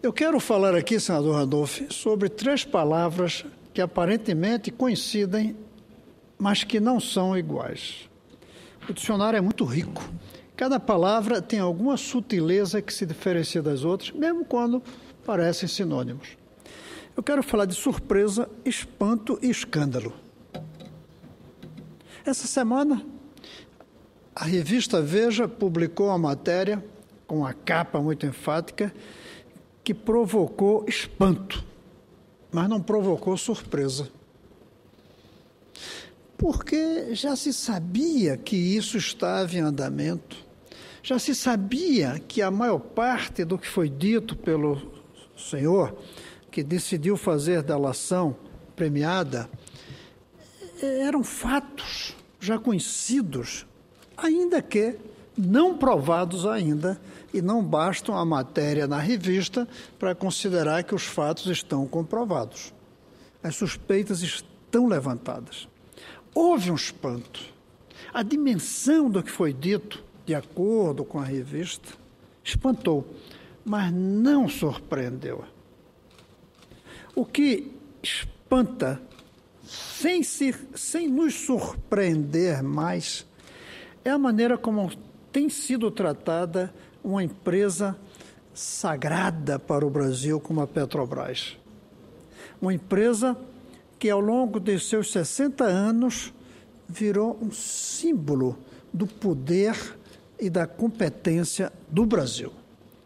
Eu quero falar aqui, senador Randolph, sobre 3 palavras que aparentemente coincidem, mas que não são iguais. O dicionário é muito rico. Cada palavra tem alguma sutileza que se diferencia das outras, mesmo quando parecem sinônimos. Eu quero falar de surpresa, espanto e escândalo. Essa semana, a revista Veja publicou uma matéria com uma capa muito enfática que provocou espanto, mas não provocou surpresa. Porque já se sabia que isso estava em andamento, já se sabia que a maior parte do que foi dito pelo senhor, que decidiu fazer delação premiada, eram fatos já conhecidos, ainda que não provados ainda, e não bastam a matéria na revista para considerar que os fatos estão comprovados. As suspeitas estão levantadas. Houve um espanto. A dimensão do que foi dito, de acordo com a revista, espantou, mas não surpreendeu. O que espanta, sem nos surpreender mais, é a maneira como tem sido tratada uma empresa sagrada para o Brasil como a Petrobras. Uma empresa que, ao longo de seus 60 anos, virou um símbolo do poder e da competência do Brasil.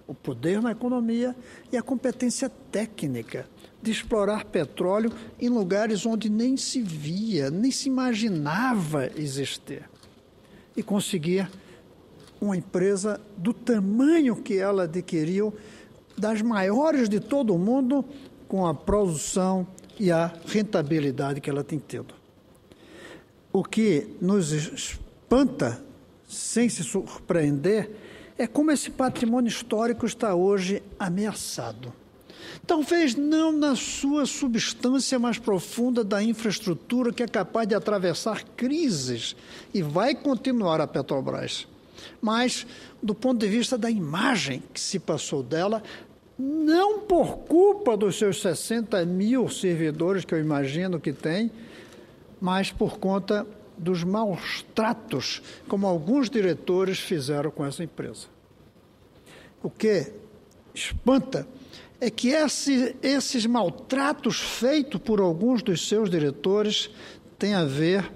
O poder na economia e a competência técnica de explorar petróleo em lugares onde nem se via, nem se imaginava existir. E conseguir uma empresa do tamanho que ela adquiriu, das maiores de todo o mundo, com a produção e a rentabilidade que ela tem tido. O que nos espanta, sem se surpreender, é como esse patrimônio histórico está hoje ameaçado. Talvez não na sua substância mais profunda da infraestrutura que é capaz de atravessar crises e vai continuar a Petrobras, mas do ponto de vista da imagem que se passou dela, não por culpa dos seus 60 mil servidores que eu imagino que tem, mas por conta dos maus tratos como alguns diretores fizeram com essa empresa. O que espanta é que esses maltratos feitos por alguns dos seus diretores têm a ver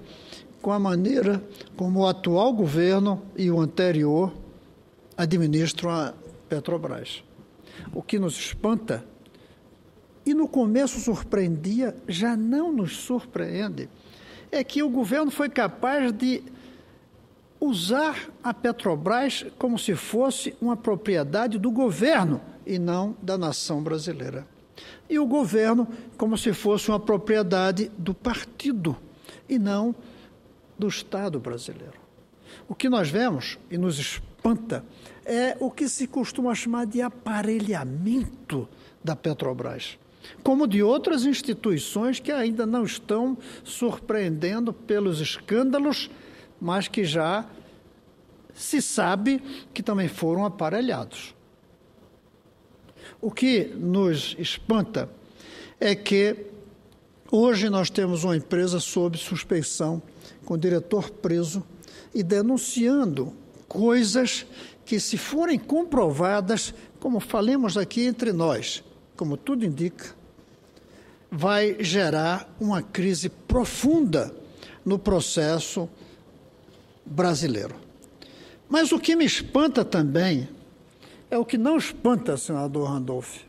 com a maneira como o atual governo e o anterior administram a Petrobras. O que nos espanta, e no começo surpreendia, já não nos surpreende, é que o governo foi capaz de usar a Petrobras como se fosse uma propriedade do governo e não da nação brasileira. E o governo como se fosse uma propriedade do partido e não do Estado brasileiro. O que nós vemos e nos espanta é o que se costuma chamar de aparelhamento da Petrobras, como de outras instituições que ainda não estão surpreendendo pelos escândalos, mas que já se sabe que também foram aparelhados. O que nos espanta é que hoje nós temos uma empresa sob suspeição, com o diretor preso e denunciando coisas que, se forem comprovadas, como falemos aqui entre nós, como tudo indica, vai gerar uma crise profunda no processo brasileiro. Mas o que me espanta também é o que não espanta, senador Randolph.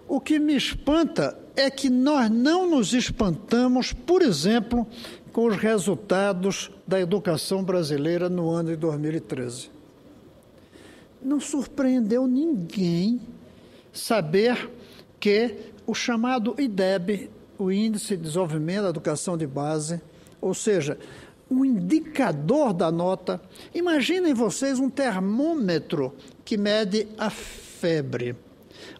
O que me espanta é que nós não nos espantamos, por exemplo, com os resultados da educação brasileira no ano de 2013. Não surpreendeu ninguém saber que o chamado IDEB, o Índice de Desenvolvimento da Educação de Base, ou seja, um indicador da nota. Imaginem vocês um termômetro que mede a febre.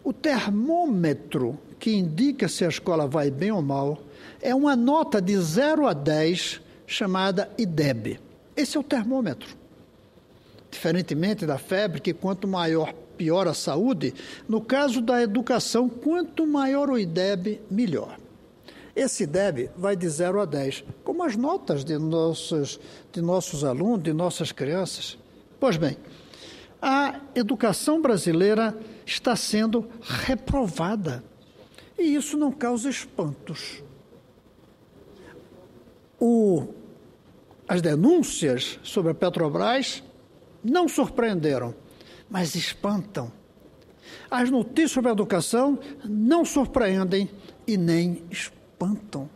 O termômetro que indica se a escola vai bem ou mal é uma nota de 0 a 10 chamada IDEB. Esse é o termômetro. Diferentemente da febre, que quanto maior piora a saúde. No caso da educação, quanto maior o IDEB, melhor. Esse IDEB vai de 0 a 10, como as notas de nossos alunos, de nossas crianças. Pois bem, a educação brasileira está sendo reprovada. E isso não causa espantos. As denúncias sobre a Petrobras não surpreenderam, mas espantam. As notícias sobre a educação não surpreendem e nem espantam.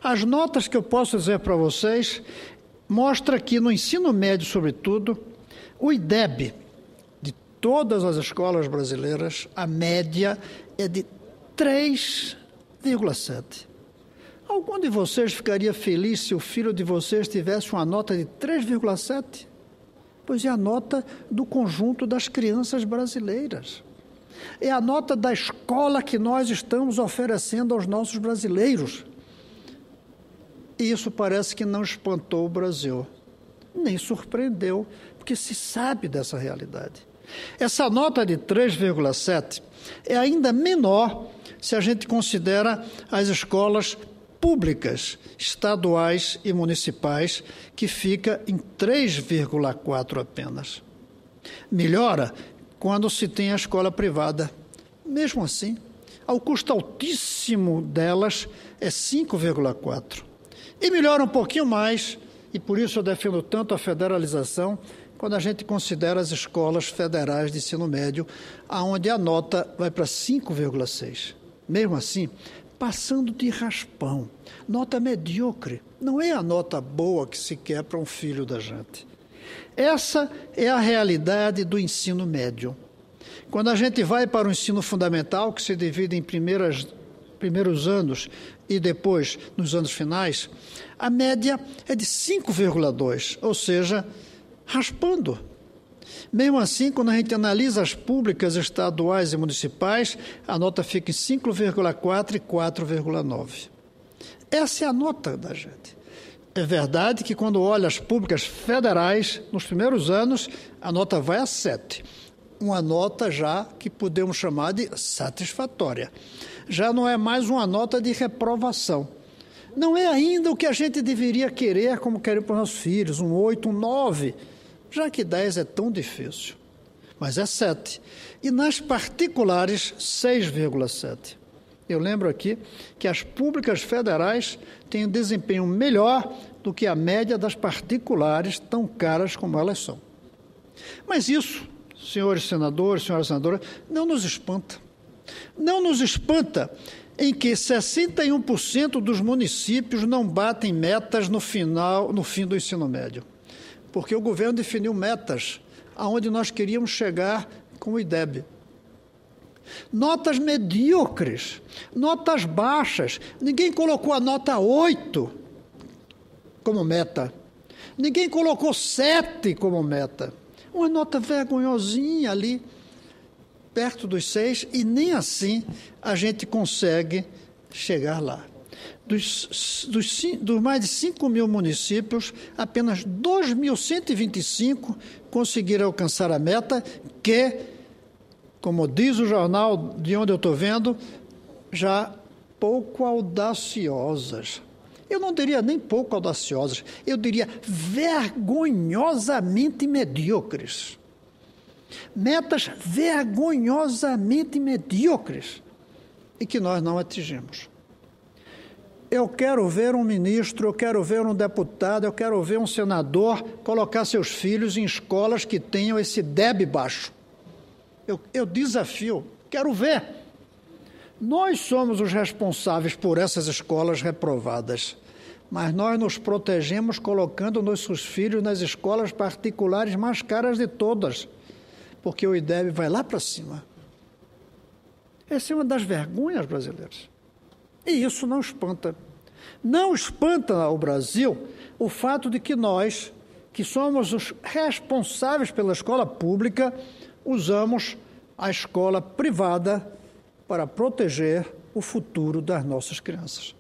As notas que eu posso dizer para vocês mostram que no ensino médio, sobretudo, o IDEB de todas as escolas brasileiras, a média é de 3,7. Algum de vocês ficaria feliz se o filho de vocês tivesse uma nota de 3,7? Pois é a nota do conjunto das crianças brasileiras. É a nota da escola que nós estamos oferecendo aos nossos brasileiros. E isso parece que não espantou o Brasil, nem surpreendeu, porque se sabe dessa realidade. Essa nota de 3,7 é ainda menor se a gente considera as escolas públicas, estaduais e municipais, que fica em 3,4 apenas. Melhora quando se tem a escola privada. Mesmo assim, o custo altíssimo delas é 5,4. E melhora um pouquinho mais, e por isso eu defendo tanto a federalização, quando a gente considera as escolas federais de ensino médio, onde a nota vai para 5,6. Mesmo assim, passando de raspão, nota medíocre, não é a nota boa que se quer para um filho da gente. Essa é a realidade do ensino médio. Quando a gente vai para o ensino fundamental, que se divide em primeiros anos e depois nos anos finais, a média é de 5,2, ou seja, raspando. Mesmo assim, quando a gente analisa as públicas, estaduais e municipais, a nota fica em 5,4 e 4,9. Essa é a nota da gente. É verdade que quando olha as públicas federais, nos primeiros anos, a nota vai a 7. Uma nota já que podemos chamar de satisfatória. Já não é mais uma nota de reprovação. Não é ainda o que a gente deveria querer, como queremos para os nossos filhos, um 8, um 9, já que 10 é tão difícil. Mas é 7. E nas particulares, 6,7. Eu lembro aqui que as públicas federais têm um desempenho melhor do que a média das particulares, tão caras como elas são. Mas isso, senhores senadores, senhoras senadoras, não nos espanta. Não nos espanta em que 61% dos municípios não batem metas no fim do ensino médio. Porque o governo definiu metas aonde nós queríamos chegar com o IDEB. Notas medíocres, notas baixas. Ninguém colocou a nota 8 como meta. Ninguém colocou 7 como meta. Uma nota vergonhosinha ali, perto dos 6, e nem assim a gente consegue chegar lá. Dos mais de 5 mil municípios, apenas 2.125 conseguiram alcançar a meta, que, como diz o jornal de onde eu estou vendo, já pouco audaciosas. Eu não diria nem pouco audaciosas, eu diria vergonhosamente medíocres. Metas vergonhosamente medíocres e que nós não atingimos. Eu quero ver um ministro, eu quero ver um deputado, eu quero ver um senador colocar seus filhos em escolas que tenham esse IDEB baixo. Eu desafio, quero ver. Nós somos os responsáveis por essas escolas reprovadas, mas nós nos protegemos colocando nossos filhos nas escolas particulares mais caras de todas, porque o IDEB vai lá para cima. Essa é uma das vergonhas brasileiras. E isso não espanta. Não espanta ao Brasil o fato de que nós, que somos os responsáveis pela escola pública, usamos a escola privada para proteger o futuro das nossas crianças.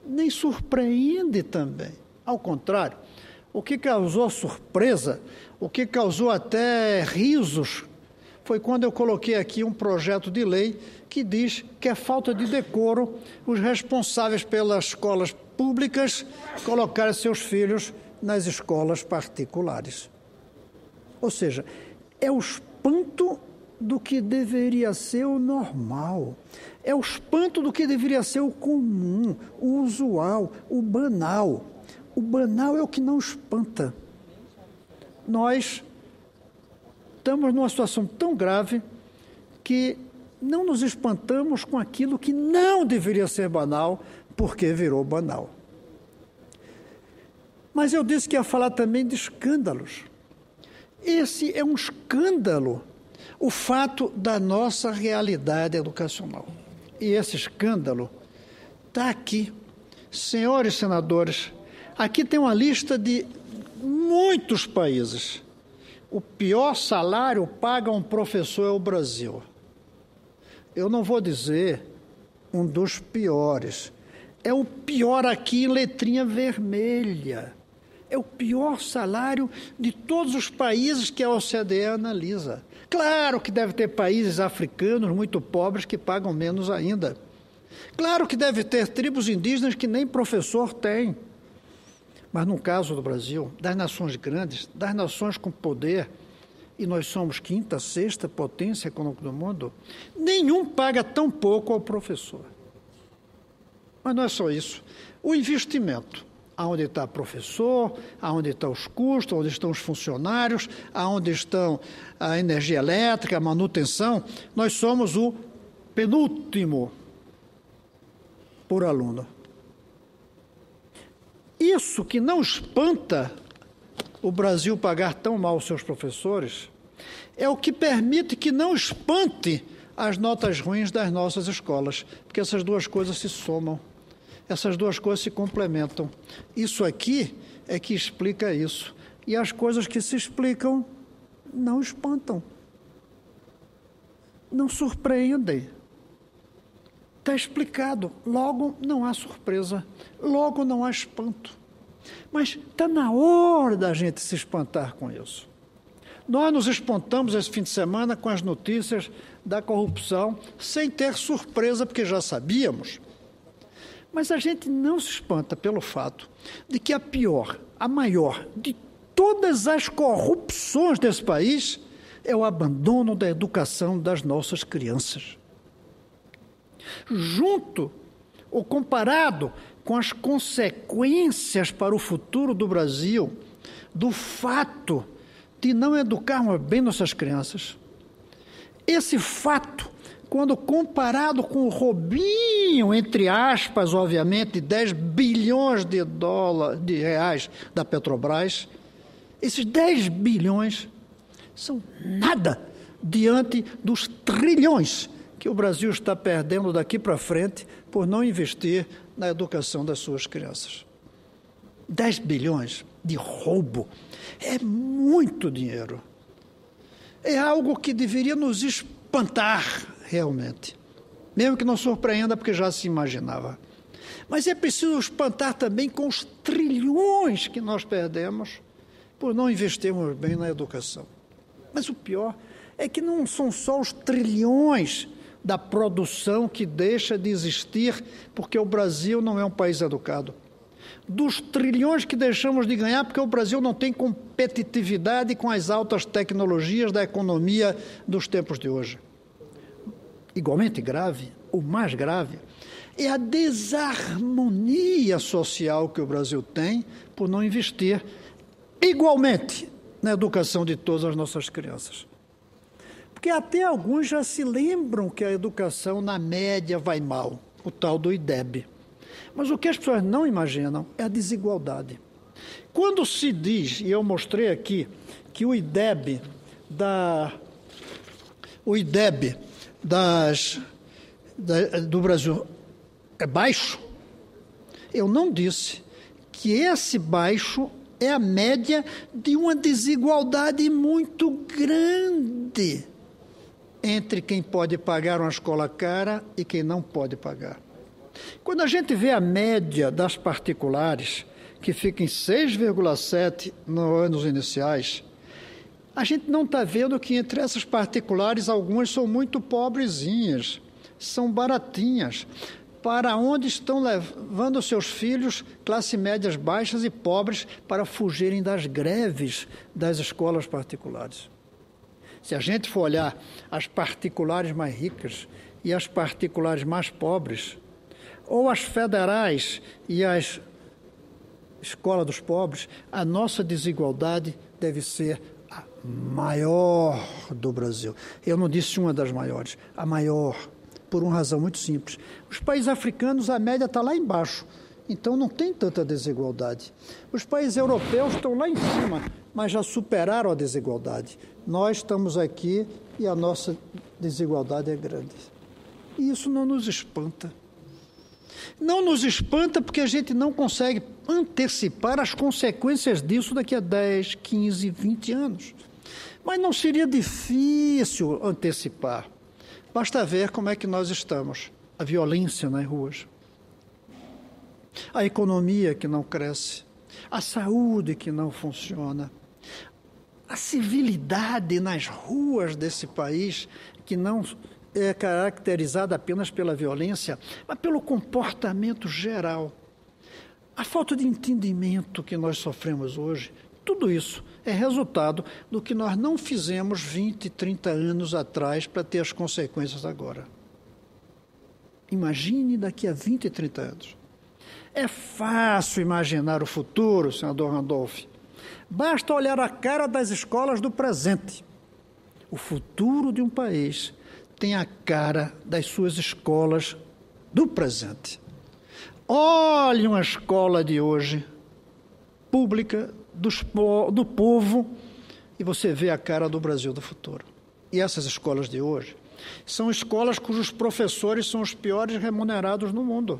Nem surpreende também. Ao contrário, O que causou surpresa, o que causou até risos, foi quando eu coloquei aqui um projeto de lei que diz que é falta de decoro os responsáveis pelas escolas públicas colocarem seus filhos nas escolas particulares. Ou seja, é o espanto do que deveria ser o normal, é o espanto do que deveria ser o comum, o usual, o banal. O banal é o que não espanta. Nós estamos numa situação tão grave que não nos espantamos com aquilo que não deveria ser banal, porque virou banal. Mas eu disse que ia falar também de escândalos. Esse é um escândalo, o fato da nossa realidade educacional. E esse escândalo está aqui. Senhores senadores, aqui tem uma lista de muitos países. O pior salário paga um professor é o Brasil. Eu não vou dizer um dos piores. É o pior aqui em letrinha vermelha. É o pior salário de todos os países que a OCDE analisa. Claro que deve ter países africanos muito pobres que pagam menos ainda. Claro que deve ter tribos indígenas que nem professor tem. Mas no caso do Brasil, das nações grandes, das nações com poder, e nós somos quinta, sexta potência econômica do mundo, nenhum paga tão pouco ao professor. Mas não é só isso. O investimento, aonde está o professor, aonde estão os custos, onde estão os funcionários, aonde estão a energia elétrica, a manutenção, nós somos o penúltimo por aluno. Isso que não espanta o Brasil pagar tão mal os seus professores é o que permite que não espante as notas ruins das nossas escolas, porque essas duas coisas se somam, essas duas coisas se complementam. Isso aqui é que explica isso. E as coisas que se explicam não espantam, não surpreendem. Está explicado, logo não há surpresa, logo não há espanto. Mas está na hora da gente se espantar com isso. Nós nos espantamos esse fim de semana com as notícias da corrupção, sem ter surpresa, porque já sabíamos. Mas a gente não se espanta pelo fato de que a pior, a maior de todas as corrupções desse país é o abandono da educação das nossas crianças. Junto ou comparado com as consequências para o futuro do Brasil, do fato de não educarmos bem nossas crianças. Esse fato, quando comparado com o roubinho, entre aspas, obviamente, de 10 bilhões de reais da Petrobras, esses 10 bilhões são nada diante dos trilhões que o Brasil está perdendo daqui para frente por não investir na educação das suas crianças. 10 bilhões de roubo é muito dinheiro. É algo que deveria nos espantar realmente, mesmo que não surpreenda, porque já se imaginava. Mas é preciso espantar também com os trilhões que nós perdemos por não investirmos bem na educação. Mas o pior é que não são só os trilhões da produção que deixa de existir porque o Brasil não é um país educado. Dos trilhões que deixamos de ganhar porque o Brasil não tem competitividade com as altas tecnologias da economia dos tempos de hoje. Igualmente grave, o mais grave, é a desarmonia social que o Brasil tem por não investir igualmente na educação de todas as nossas crianças. Porque até alguns já se lembram que a educação, na média, vai mal, o tal do IDEB. Mas o que as pessoas não imaginam é a desigualdade. Quando se diz, e eu mostrei aqui, que o IDEB do Brasil é baixo, eu não disse que esse baixo é a média de uma desigualdade muito grande entre quem pode pagar uma escola cara e quem não pode pagar. Quando a gente vê a média das particulares, que fica em 6,7 nos anos iniciais, a gente não está vendo que entre essas particulares, algumas são muito pobrezinhas, são baratinhas. Para onde estão levando seus filhos, classe médias baixas e pobres, para fugirem das greves das escolas particulares? Se a gente for olhar as particulares mais ricas e as particulares mais pobres, ou as federais e as escolas dos pobres, a nossa desigualdade deve ser a maior do Brasil. Eu não disse uma das maiores, a maior, por uma razão muito simples. Os países africanos, a média está lá embaixo, então não tem tanta desigualdade. Os países europeus estão lá em cima, mas já superaram a desigualdade. Nós estamos aqui e a nossa desigualdade é grande. E isso não nos espanta. Não nos espanta porque a gente não consegue antecipar as consequências disso daqui a 10, 15, 20 anos. Mas não seria difícil antecipar. Basta ver como é que nós estamos. A violência nas ruas, a economia que não cresce, a saúde que não funciona, a civilidade nas ruas desse país que não é caracterizada apenas pela violência, mas pelo comportamento geral. A falta de entendimento que nós sofremos hoje, tudo isso é resultado do que nós não fizemos 20, 30 anos atrás para ter as consequências agora. Imagine daqui a 20, 30 anos. É fácil imaginar o futuro, senador Randolph. Basta olhar a cara das escolas do presente. O futuro de um país tem a cara das suas escolas do presente. Olhe uma escola de hoje, pública, do povo, e você vê a cara do Brasil do futuro. E essas escolas de hoje são escolas cujos professores são os piores remunerados no mundo.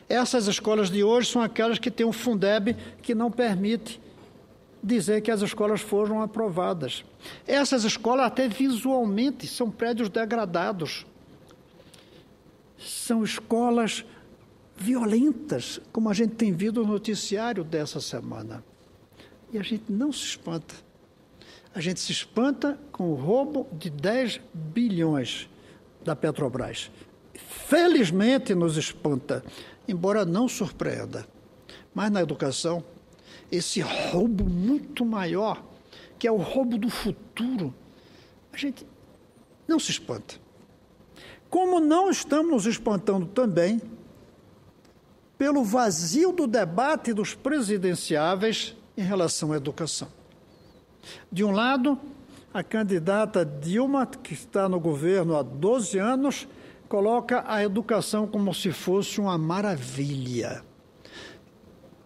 Essas escolas de hoje são aquelas que têm um Fundeb que não permite dizer que as escolas foram aprovadas. Essas escolas, até visualmente, são prédios degradados. São escolas violentas, como a gente tem visto no noticiário dessa semana. E a gente não se espanta. A gente se espanta com o roubo de 10 bilhões da Petrobras. Felizmente nos espanta, embora não surpreenda. Mas na educação, esse roubo muito maior, que é o roubo do futuro, a gente não se espanta. Como não estamos nos espantando também pelo vazio do debate dos presidenciáveis em relação à educação. De um lado, a candidata Dilma, que está no governo há 12 anos, coloca a educação como se fosse uma maravilha.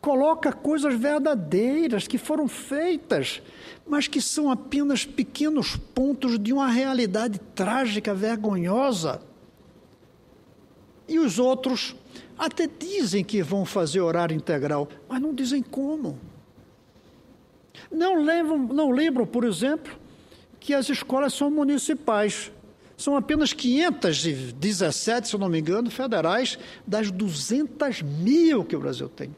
Coloca coisas verdadeiras que foram feitas, mas que são apenas pequenos pontos de uma realidade trágica, vergonhosa. E os outros até dizem que vão fazer horário integral, mas não dizem como. Não lembram, por exemplo, que as escolas são municipais. São apenas 517, se eu não me engano, federais, das 200 mil que o Brasil tem.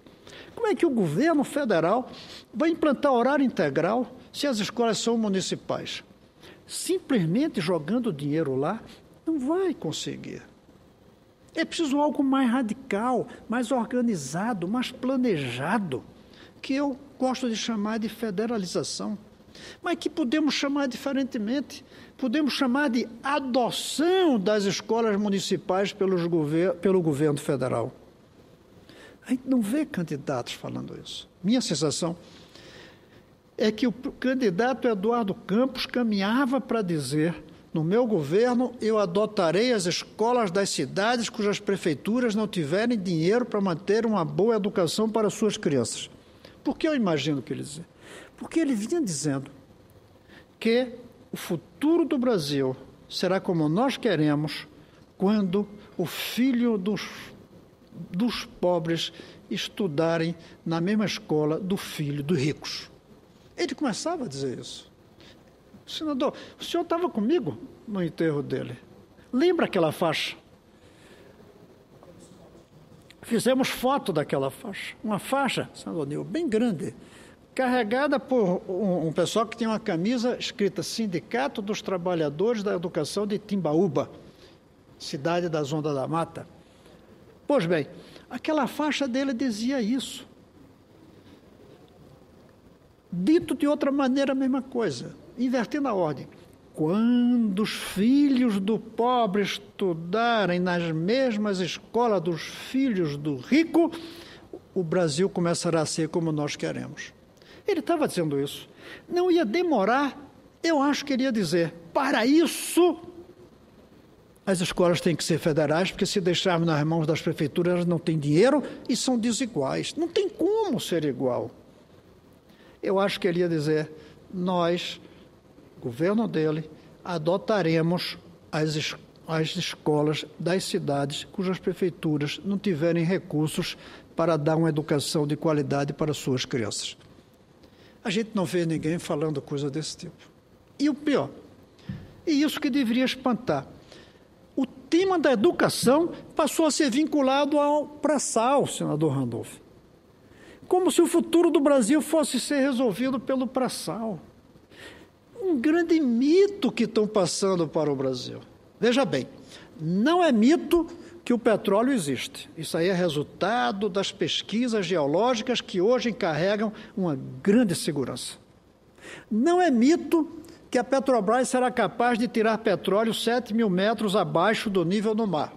Como é que o governo federal vai implantar horário integral se as escolas são municipais? Simplesmente jogando dinheiro lá, não vai conseguir. É preciso algo mais radical, mais organizado, mais planejado, que eu gosto de chamar de federalização, mas que podemos chamar diferentemente. Podemos chamar de adoção das escolas municipais pelo governo federal. A gente não vê candidatos falando isso. Minha sensação é que o candidato Eduardo Campos caminhava para dizer: no meu governo, eu adotarei as escolas das cidades cujas prefeituras não tiverem dinheiro para manter uma boa educação para suas crianças. Por que eu imagino que ele dizia? Porque ele vinha dizendo que o futuro do Brasil será como nós queremos quando o filho dos pobres estudarem na mesma escola do filho dos ricos. Ele começava a dizer isso. Senador, o senhor estava comigo no enterro dele. Lembra aquela faixa? Fizemos foto daquela faixa, uma faixa, senador Nil, bem grande, carregada por um pessoal que tinha uma camisa escrita Sindicato dos Trabalhadores da Educação de Timbaúba, cidade da Zona da Mata. Pois bem, aquela faixa dele dizia isso. Dito de outra maneira, a mesma coisa, invertendo a ordem. Quando os filhos do pobre estudarem nas mesmas escolas dos filhos do rico, o Brasil começará a ser como nós queremos. Ele estava dizendo isso. Não ia demorar, eu acho que ele ia dizer, para isso, as escolas têm que ser federais, porque se deixarmos nas mãos das prefeituras, elas não têm dinheiro e são desiguais. Não tem como ser igual. Eu acho que ele ia dizer, nós, governo dele, adotaremos as escolas das cidades cujas prefeituras não tiverem recursos para dar uma educação de qualidade para suas crianças. A gente não vê ninguém falando coisa desse tipo. E o pior, e isso que deveria espantar, o tema da educação passou a ser vinculado ao pré-sal, senador Randolph. Como se o futuro do Brasil fosse ser resolvido pelo pré-sal. Um grande mito que estão passando para o Brasil. Veja bem, não é mito que o petróleo existe. Isso aí é resultado das pesquisas geológicas que hoje encarregam uma grande segurança. Não é mito que a Petrobras será capaz de tirar petróleo 7.000 metros abaixo do nível do mar.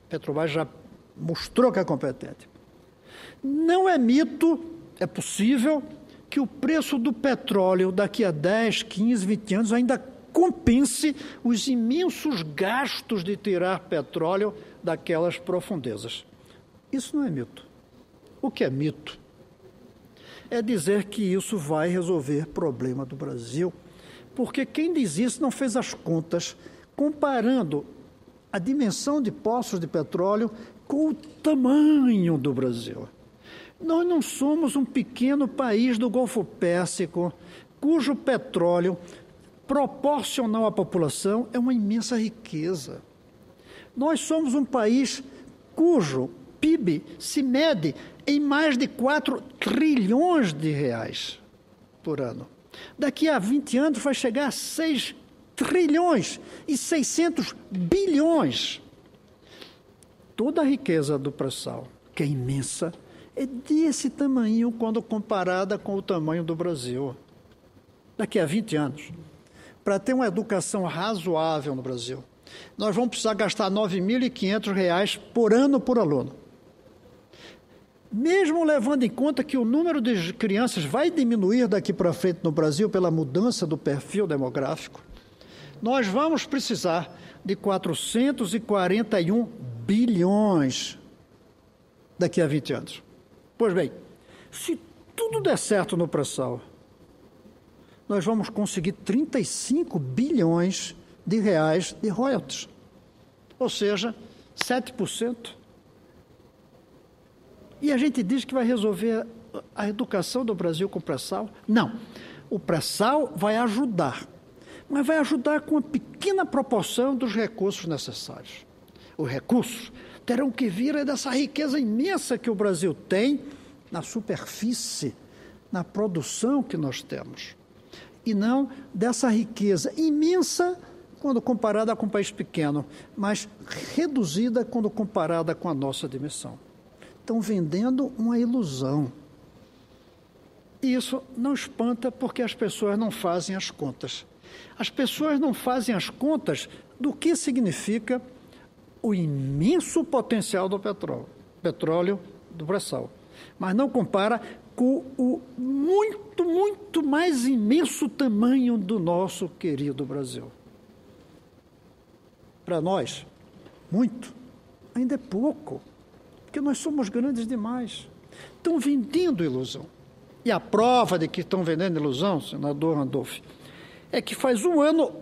A Petrobras já mostrou que é competente. Não é mito, é possível que o preço do petróleo daqui a 10, 15, 20 anos ainda compense os imensos gastos de tirar petróleo daquelas profundezas. Isso não é mito. O que é mito? É dizer que isso vai resolver problema do Brasil, porque quem diz isso não fez as contas comparando a dimensão de poços de petróleo com o tamanho do Brasil. Nós não somos um pequeno país do Golfo Pérsico, cujo petróleo, proporcional à população, é uma imensa riqueza. Nós somos um país cujo PIB se mede em mais de 4 trilhões de reais por ano. Daqui a 20 anos vai chegar a 6 trilhões e 600 bilhões. Toda a riqueza do pré-sal, que é imensa, é desse tamanho quando comparada com o tamanho do Brasil. Daqui a 20 anos, para ter uma educação razoável no Brasil, nós vamos precisar gastar R$ 9.500 por ano por aluno. Mesmo levando em conta que o número de crianças vai diminuir daqui para frente no Brasil pela mudança do perfil demográfico, nós vamos precisar de 441 bilhões daqui a 20 anos. Pois bem, se tudo der certo no pré-sal, nós vamos conseguir 35 bilhões de reais de royalties, ou seja, 7%. E a gente diz que vai resolver a educação do Brasil com o pré-sal? Não, o pré-sal vai ajudar, mas vai ajudar com uma pequena proporção dos recursos necessários. Os recursos terão que vir dessa riqueza imensa que o Brasil tem na superfície, na produção que nós temos, e não dessa riqueza imensa quando comparada com um país pequeno, mas reduzida quando comparada com a nossa dimensão. Estão vendendo uma ilusão. E isso não espanta porque as pessoas não fazem as contas. As pessoas não fazem as contas do que significa o imenso potencial do petróleo do pré-sal, mas não compara com o muito, muito mais imenso tamanho do nosso querido Brasil. Para nós, muito, ainda é pouco, porque nós somos grandes demais. Estão vendendo ilusão. E a prova de que estão vendendo ilusão, senador Randolph, é que faz um ano,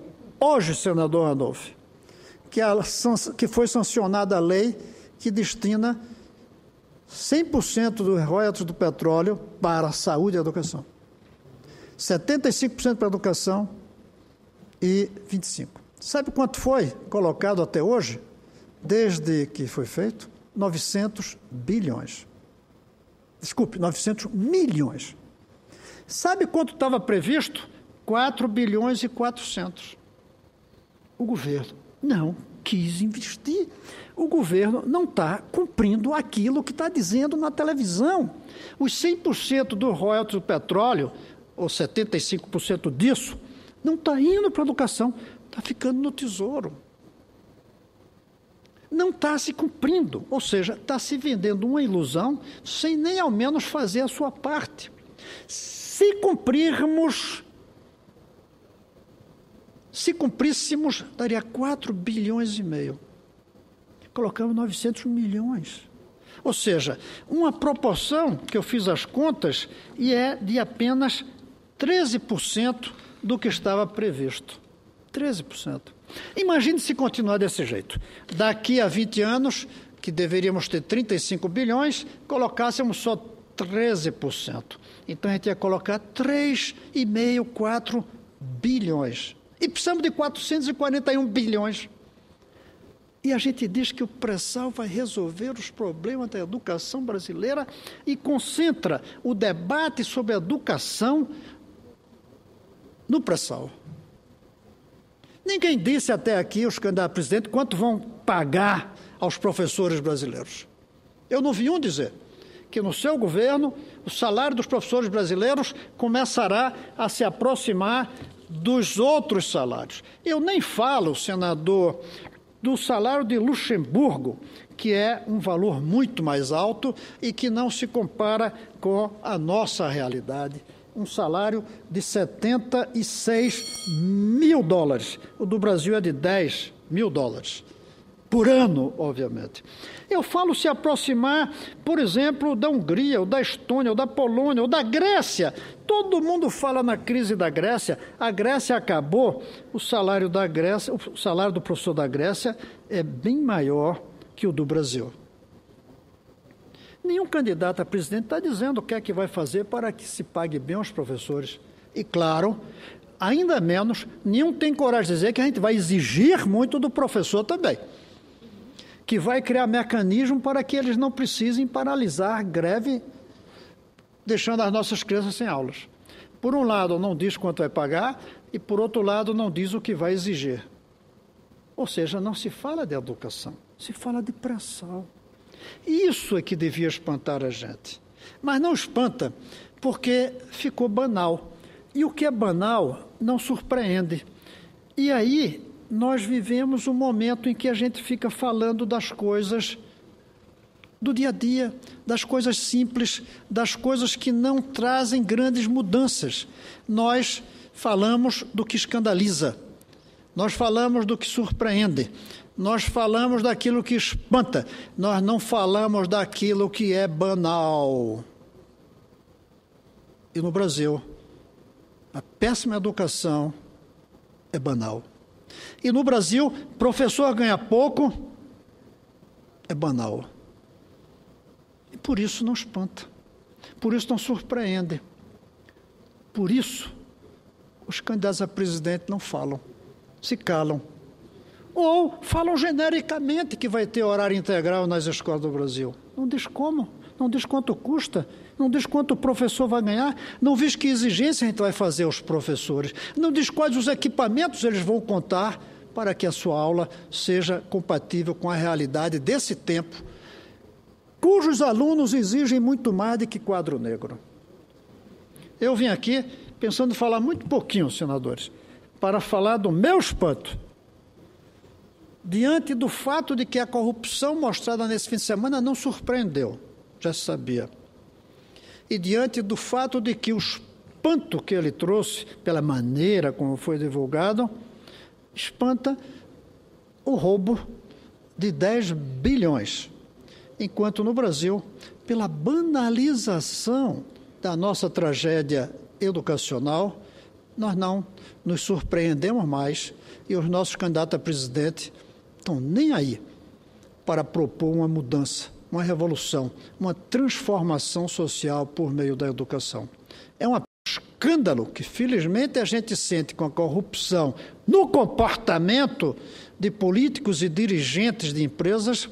hoje, senador Randolph, que foi sancionada a lei que destina 100% dos royalties do petróleo para a saúde e a educação. 75% para a educação e 25%. Sabe quanto foi colocado até hoje, desde que foi feito? 900 bilhões. Desculpe, 900 milhões. Sabe quanto estava previsto? 4 bilhões e 400. O governo não quis investir. O governo não está cumprindo aquilo que está dizendo na televisão. Os 100% do royalties do petróleo, ou 75% disso, não está indo para a educação, está ficando no tesouro. Não está se cumprindo, ou seja, está se vendendo uma ilusão sem nem ao menos fazer a sua parte. Se cumpríssemos, daria 4 bilhões e meio. Colocamos 900 milhões. Ou seja, uma proporção que eu fiz as contas e é de apenas 13% do que estava previsto. 13%. Imagine se continuar desse jeito. Daqui a 20 anos, que deveríamos ter 35 bilhões, colocássemos só 13%. Então, a gente ia colocar 3,5, 4 bilhões. E precisamos de 441 bilhões. E a gente diz que o pré-sal vai resolver os problemas da educação brasileira e concentra o debate sobre a educação no pré-sal. Ninguém disse até aqui, os candidatos a presidente, quanto vão pagar aos professores brasileiros. Eu não vi um dizer que no seu governo o salário dos professores brasileiros começará a se aproximar dos outros salários. Eu nem falo, senador, do salário de Luxemburgo, que é um valor muito mais alto e que não se compara com a nossa realidade. Um salário de 76 mil dólares. O do Brasil é de 10 mil dólares. Por ano, obviamente. Eu falo se aproximar, por exemplo, da Hungria, ou da Estônia, ou da Polônia, ou da Grécia. Todo mundo fala na crise da Grécia. A Grécia acabou, o salário da Grécia, o salário do professor da Grécia é bem maior que o do Brasil. Nenhum candidato a presidente está dizendo o que é que vai fazer para que se pague bem aos professores. E, claro, ainda menos, nenhum tem coragem de dizer que a gente vai exigir muito do professor também, que vai criar mecanismo para que eles não precisem paralisar greve, deixando as nossas crianças sem aulas. Por um lado, não diz quanto vai pagar, e por outro lado, não diz o que vai exigir. Ou seja, não se fala de educação, se fala de pré-sal. Isso é que devia espantar a gente. Mas não espanta, porque ficou banal. E o que é banal não surpreende. E aí nós vivemos um momento em que a gente fica falando das coisas do dia a dia, das coisas simples, das coisas que não trazem grandes mudanças. Nós falamos do que escandaliza, nós falamos do que surpreende, nós falamos daquilo que espanta, nós não falamos daquilo que é banal. E no Brasil, a péssima educação é banal. E no Brasil, professor ganha pouco, é banal. E por isso não espanta, por isso não surpreende. Por isso, os candidatos a presidente não falam, se calam. Ou falam genericamente que vai ter horário integral nas escolas do Brasil. Não diz como, não diz quanto custa, não diz quanto o professor vai ganhar, não diz que exigência a gente vai fazer aos professores, não diz quais os equipamentos eles vão contar para que a sua aula seja compatível com a realidade desse tempo, cujos alunos exigem muito mais do que quadro negro. Eu vim aqui pensando em falar muito pouquinho, senadores, para falar do meu espanto, diante do fato de que a corrupção mostrada nesse fim de semana não surpreendeu, já se sabia. E diante do fato de que o espanto que ele trouxe, pela maneira como foi divulgado, espanta o roubo de 10 bilhões, enquanto no Brasil, pela banalização da nossa tragédia educacional, nós não nos surpreendemos mais e os nossos candidatos a presidente estão nem aí para propor uma mudança, uma revolução, uma transformação social por meio da educação. É um escândalo que, felizmente, a gente sente com a corrupção no comportamento de políticos e dirigentes de empresas,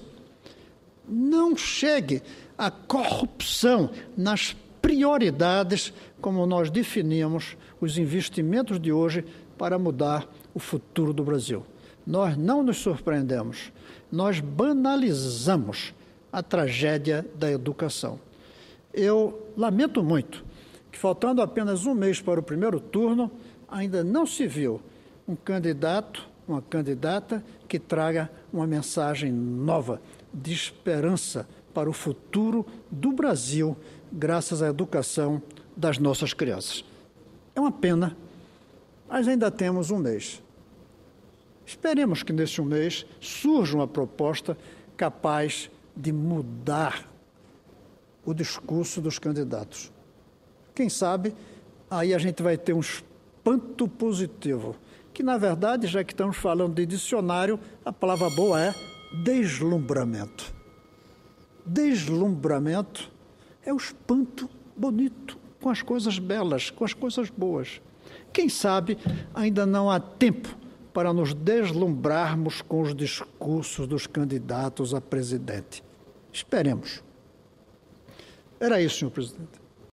não chegue à corrupção nas prioridades, como nós definimos os investimentos de hoje para mudar o futuro do Brasil. Nós não nos surpreendemos, nós banalizamos a tragédia da educação. Eu lamento muito que, faltando apenas um mês para o primeiro turno, ainda não se viu um candidato, uma candidata que traga uma mensagem nova de esperança para o futuro do Brasil, graças à educação das nossas crianças. É uma pena, mas ainda temos um mês. Esperemos que nesse um mês surja uma proposta capaz de mudar o discurso dos candidatos. Quem sabe, aí a gente vai ter um espanto positivo, que, na verdade, já que estamos falando de dicionário, a palavra boa é deslumbramento. Deslumbramento é o espanto bonito, com as coisas belas, com as coisas boas. Quem sabe ainda não há tempo para nos deslumbrarmos com os discursos dos candidatos a presidente. Esperemos. Era isso, senhor presidente.